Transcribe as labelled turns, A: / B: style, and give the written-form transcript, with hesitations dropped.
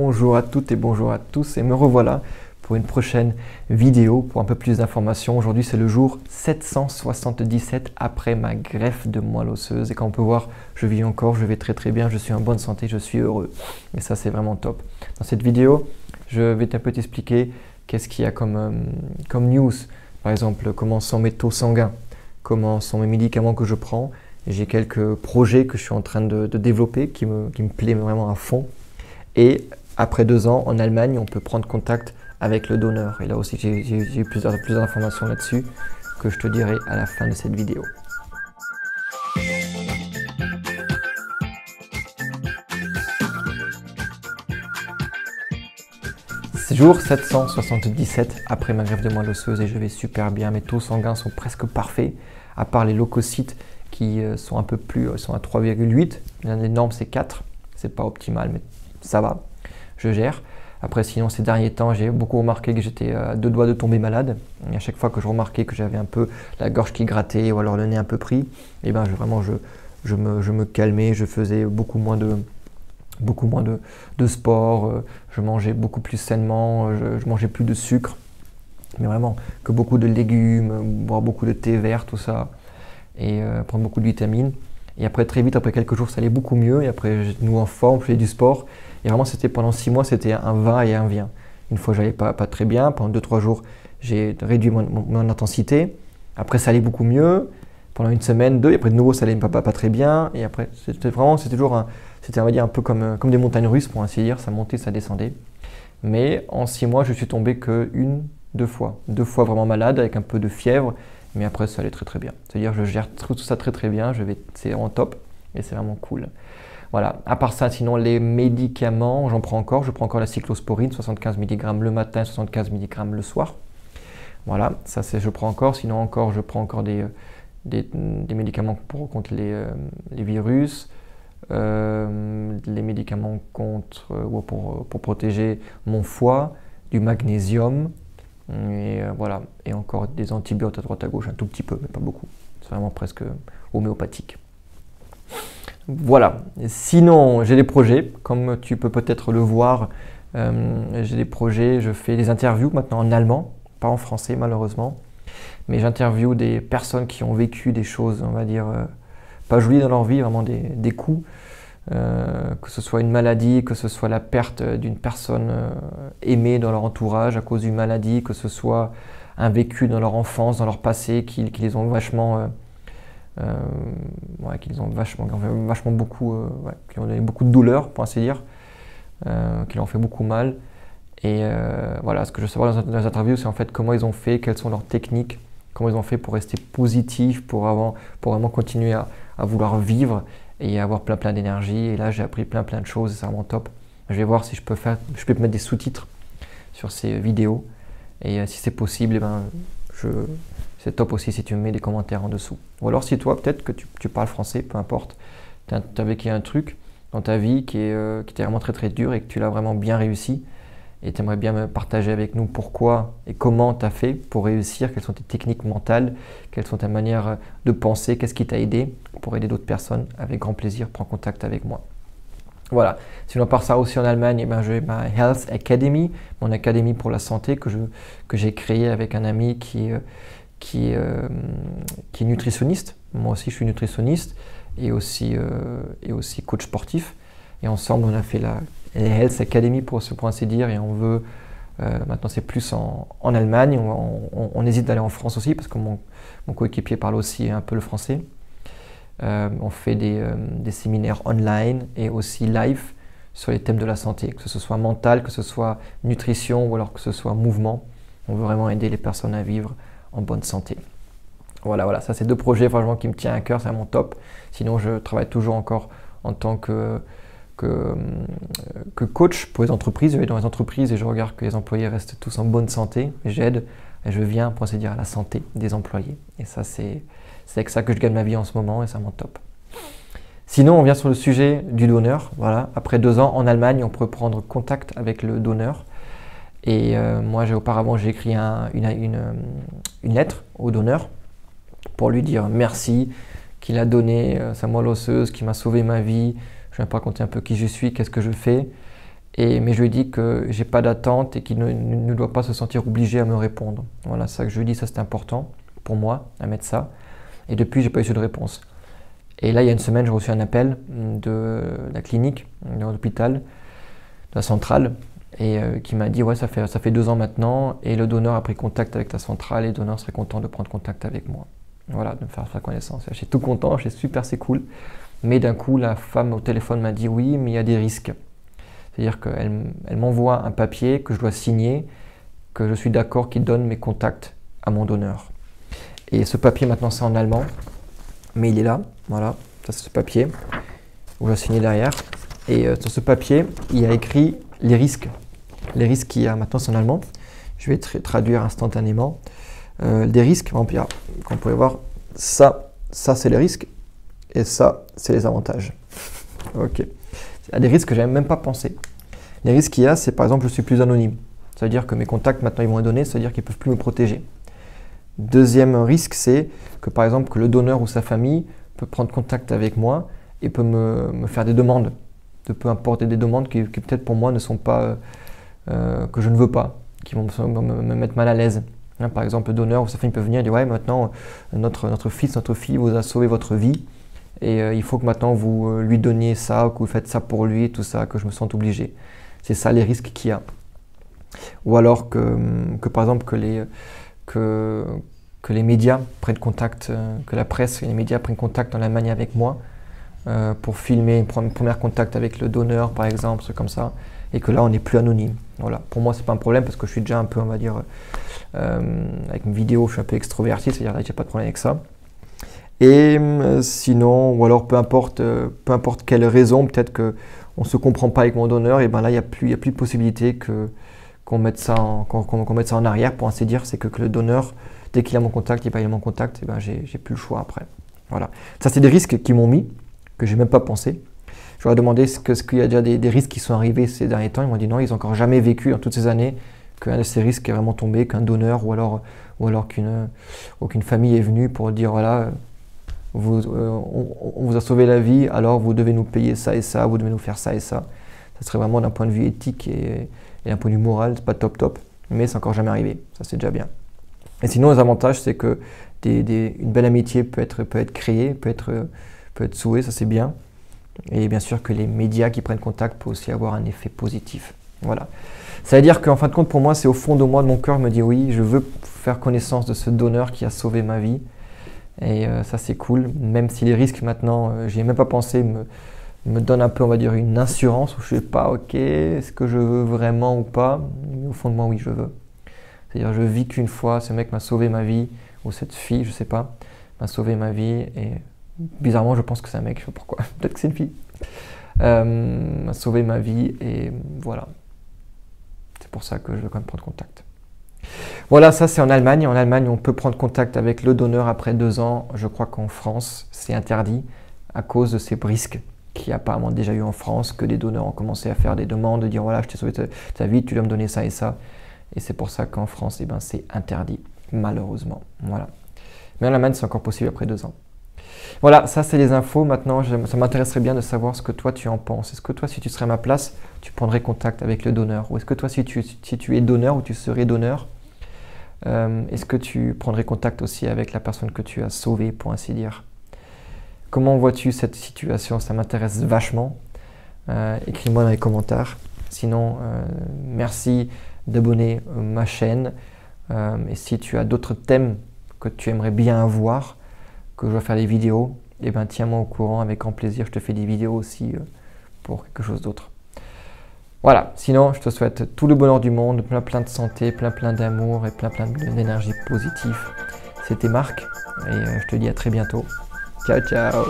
A: Bonjour à toutes et bonjour à tous et me revoilà pour une prochaine vidéo pour un peu plus d'informations. Aujourd'hui c'est le jour 777 après ma greffe de moelle osseuse et comme on peut voir je vis encore, je vais très bien, je suis en bonne santé, je suis heureux et ça c'est vraiment top. Dans cette vidéo je vais un peu t'expliquer qu'est-ce qu'il y a comme news, par exemple comment sont mes taux sanguins, comment sont mes médicaments que je prends. J'ai quelques projets que je suis en train de développer qui me plaisent vraiment à fond. Et après 2 ans, en Allemagne, on peut prendre contact avec le donneur. Et là aussi, j'ai plusieurs informations là-dessus que je te dirai à la fin de cette vidéo. C'est jour 777 après ma greffe de moelle osseuse et je vais super bien. Mes taux sanguins sont presque parfaits, à part les leucocytes qui sont un peu plus, sont à 3,8. Les normes c'est 4, c'est pas optimal mais ça va, je gère. Après sinon ces derniers temps j'ai beaucoup remarqué que j'étais à 2 doigts de tomber malade. Et à chaque fois que je remarquais que j'avais un peu la gorge qui grattait ou alors le nez un peu pris, et ben je me calmais, je faisais beaucoup moins de sport, je mangeais beaucoup plus sainement, je mangeais plus de sucre, mais vraiment que beaucoup de légumes, boire beaucoup de thé vert, tout ça. Et prendre beaucoup de vitamines. Et après, très vite, après quelques jours, ça allait beaucoup mieux. Et après, j'étais de nouveau en forme, je faisais du sport. Et vraiment, c'était pendant 6 mois, c'était un va et un vient. Une fois, j'allais pas très bien. Pendant 2-3 jours, j'ai réduit mon intensité. Après, ça allait beaucoup mieux. Pendant une semaine, 2. Et après, de nouveau, ça allait pas très bien. Et après, c'était toujours c'était, on va dire, un peu comme des montagnes russes, pour ainsi dire. Ça montait, ça descendait. Mais en 6 mois, je suis tombé que 2 fois. 2 fois vraiment malade, avec un peu de fièvre. Mais après, ça allait très bien. C'est-à-dire je gère tout ça très bien, c'est vraiment top et c'est vraiment cool. Voilà, à part ça, sinon les médicaments, j'en prends encore. Je prends encore la cyclosporine, 75 mg le matin, 75 mg le soir. Voilà, ça je prends encore. Sinon encore, je prends encore des médicaments contre les virus, les médicaments pour protéger mon foie, du magnésium. Et voilà, et encore des antibiotiques à droite à gauche, un tout petit peu, mais pas beaucoup. C'est vraiment presque homéopathique. Voilà, sinon j'ai des projets, comme tu peux peut-être le voir, j'ai des projets, je fais des interviews maintenant en allemand, pas en français malheureusement, mais j'interviewe des personnes qui ont vécu des choses, on va dire, pas jolies dans leur vie, vraiment des coups. Que ce soit une maladie, que ce soit la perte d'une personne aimée dans leur entourage à cause d'une maladie, que ce soit un vécu dans leur enfance, dans leur passé, qui les ont vachement, qui ont donné beaucoup de douleur, pour ainsi dire, qui leur ont fait beaucoup mal. Et voilà, ce que je veux savoir dans les interviews, c'est en fait comment ils ont fait, quelles sont leurs techniques, comment ils ont fait pour rester positifs, pour vraiment continuer à vouloir vivre et avoir plein d'énergie. Et là j'ai appris plein de choses et c'est vraiment top. Je vais voir si je peux mettre des sous-titres sur ces vidéos et si c'est possible, c'est top aussi si tu me mets des commentaires en dessous. Ou alors si toi peut-être que tu parles français, peu importe, tu as vécu un truc dans ta vie qui était vraiment très dur et que tu l'as vraiment bien réussi et tu aimerais bien me partager avec nous pourquoi et comment tu as fait pour réussir, quelles sont tes techniques mentales, quelles sont tes manières de penser, qu'est-ce qui t'a aidé pour aider d'autres personnes, avec grand plaisir, prends contact avec moi. Voilà, sinon à part ça aussi en Allemagne, j'ai ma Health Academy, mon académie pour la santé que j'ai créée avec un ami qui est nutritionniste. Moi aussi je suis nutritionniste et aussi coach sportif. Et ensemble on a fait la Health Academy pour ainsi dire et on veut, maintenant c'est plus en Allemagne, on hésite d'aller en France aussi parce que mon coéquipier parle aussi un peu le français. On fait des séminaires online et aussi live sur les thèmes de la santé, que ce soit mental, que ce soit nutrition ou alors que ce soit mouvement. On veut vraiment aider les personnes à vivre en bonne santé. Voilà, ça c'est 2 projets franchement qui me tiennent à cœur, c'est vraiment top. Sinon je travaille toujours encore en tant que coach pour les entreprises. Je vais dans les entreprises et je regarde que les employés restent tous en bonne santé. J'aide et je viens pour ainsi dire à la santé des employés. Et ça c'est avec ça que je gagne ma vie en ce moment et c'est vraiment top. Sinon on vient sur le sujet du donneur. Voilà, après 2 ans en Allemagne on peut prendre contact avec le donneur. Et moi auparavant j'ai écrit une lettre au donneur pour lui dire merci, qu'il a donné sa moelle osseuse, qui m'a sauvé ma vie. Je viens pas raconter un peu qui je suis, qu'est-ce que je fais. Mais je lui ai dit que j'ai pas d'attente et qu'il ne doit pas se sentir obligé à me répondre. Voilà, c'est ça que je lui ai dit, ça c'est important pour moi, à mettre ça. Et depuis, j'ai pas eu de réponse. Et là, il y a une semaine, j'ai reçu un appel de la clinique, de l'hôpital, de la centrale, et qui m'a dit, ouais, ça fait 2 ans maintenant, et le donneur a pris contact avec la centrale, et le donneur serait content de prendre contact avec moi. Voilà, de me faire connaissance. Je suis tout content, je suis super, c'est cool. Mais d'un coup, la femme au téléphone m'a dit, oui, mais il y a des risques. C'est-à-dire qu'elle m'envoie un papier que je dois signer, que je suis d'accord qu'il donne mes contacts à mon donneur. Et ce papier, maintenant, c'est en allemand, mais il est là, voilà, ça c'est ce papier, où je dois signer derrière. Et sur ce papier, il y a écrit les risques qu'il y a. Maintenant, c'est en allemand, je vais traduire instantanément. Des risques, comme vous pouvez voir, ça c'est les risques, et ça, c'est les avantages. Ok. Il y a des risques que je n'avais même pas pensé. Les risques qu'il y a, c'est par exemple, je suis plus anonyme. Ça veut dire que mes contacts, maintenant, ils vont être donnés, ça veut dire qu'ils ne peuvent plus me protéger. Deuxième risque, c'est que par exemple, que le donneur ou sa famille peut prendre contact avec moi et peut me faire des demandes, peut importer des demandes qui peut-être pour moi ne sont pas, que je ne veux pas, qui vont me mettre mal à l'aise. Hein, par exemple, le donneur ou sa famille peut venir et dire « Ouais, maintenant, notre fils, notre fille vous a sauvé votre vie et il faut que maintenant vous lui donniez ça, que vous faites ça pour lui, tout ça, que je me sente obligé. » C'est ça les risques qu'il y a. Ou alors que par exemple, que les médias prennent contact, que la presse et les médias prennent contact en Allemagne avec moi pour filmer, prendre un premier contact avec le donneur par exemple, c'est comme ça, et que là on n'est plus anonyme. Voilà. Pour moi c'est pas un problème parce que je suis déjà un peu, on va dire, avec une vidéo je suis un peu extroverti, c'est-à-dire là j'ai pas de problème avec ça. Et sinon, ou alors peu importe quelle raison, peut-être qu'on ne se comprend pas avec mon donneur, et ben là il n'y a plus de possibilité qu'on mette ça en arrière, pour ainsi dire. C'est que le donneur, dès qu'il a mon contact, il a mon contact, et ben j'ai plus le choix après. Voilà. Ça, c'est des risques qu'ils m'ont mis, que j'ai même pas pensé. Je leur ai demandé est-ce qu'il y a déjà des risques qui sont arrivés ces derniers temps. Ils m'ont dit non, ils n'ont encore jamais vécu dans toutes ces années qu'un de ces risques est vraiment tombé, qu'un donneur ou alors qu'une famille est venue pour dire voilà, on vous a sauvé la vie, alors vous devez nous payer ça et ça, vous devez nous faire ça et ça. Ça serait vraiment d'un point de vue éthique et d'un point de vue moral, c'est pas top, mais c'est encore jamais arrivé, ça c'est déjà bien. Et sinon, les avantages, c'est que une belle amitié peut être créée, peut être souée, ça c'est bien. Et bien sûr que les médias qui prennent contact peuvent aussi avoir un effet positif. Voilà. Ça veut dire qu'en fin de compte, pour moi, c'est au fond de moi, de mon cœur, me dit oui, je veux faire connaissance de ce donneur qui a sauvé ma vie. Et ça c'est cool, même si les risques maintenant, j'y ai même pas pensé, me donne un peu, on va dire, une assurance où je ne sais pas, ok, est-ce que je veux vraiment ou pas, mais au fond de moi, oui, je veux. C'est-à-dire, je vis qu'une fois, ce mec m'a sauvé ma vie, ou cette fille, je ne sais pas, m'a sauvé ma vie, et bizarrement, je pense que c'est un mec, je ne sais pas pourquoi, peut-être que c'est une fille, m'a sauvé ma vie, et voilà. C'est pour ça que je veux quand même prendre contact. Voilà, ça c'est en Allemagne. En Allemagne, on peut prendre contact avec le donneur après 2 ans. Je crois qu'en France, c'est interdit à cause de ces risques qu'il y a apparemment déjà eu en France, que des donneurs ont commencé à faire des demandes, de dire voilà, je t'ai sauvé ta vie, tu dois me donner ça et ça. Et c'est pour ça qu'en France, eh ben, c'est interdit, malheureusement. Voilà. Mais en Allemagne, c'est encore possible après 2 ans. Voilà, ça c'est les infos. Maintenant, ça m'intéresserait bien de savoir ce que toi tu en penses. Est-ce que toi, si tu serais à ma place, tu prendrais contact avec le donneur? Ou est-ce que toi, si tu es donneur ou tu serais donneur, est-ce que tu prendrais contact aussi avec la personne que tu as sauvée, pour ainsi dire? Comment vois-tu cette situation? Ça m'intéresse vachement. Écris-moi dans les commentaires. Sinon, merci d'abonner ma chaîne. Et si tu as d'autres thèmes que tu aimerais bien avoir, que je dois faire des vidéos, eh ben, tiens-moi au courant, avec grand plaisir. Je te fais des vidéos aussi pour quelque chose d'autre. Voilà, sinon je te souhaite tout le bonheur du monde, plein de santé, plein d'amour et plein d'énergie positive. C'était Marc et je te dis à très bientôt. Ciao, ciao!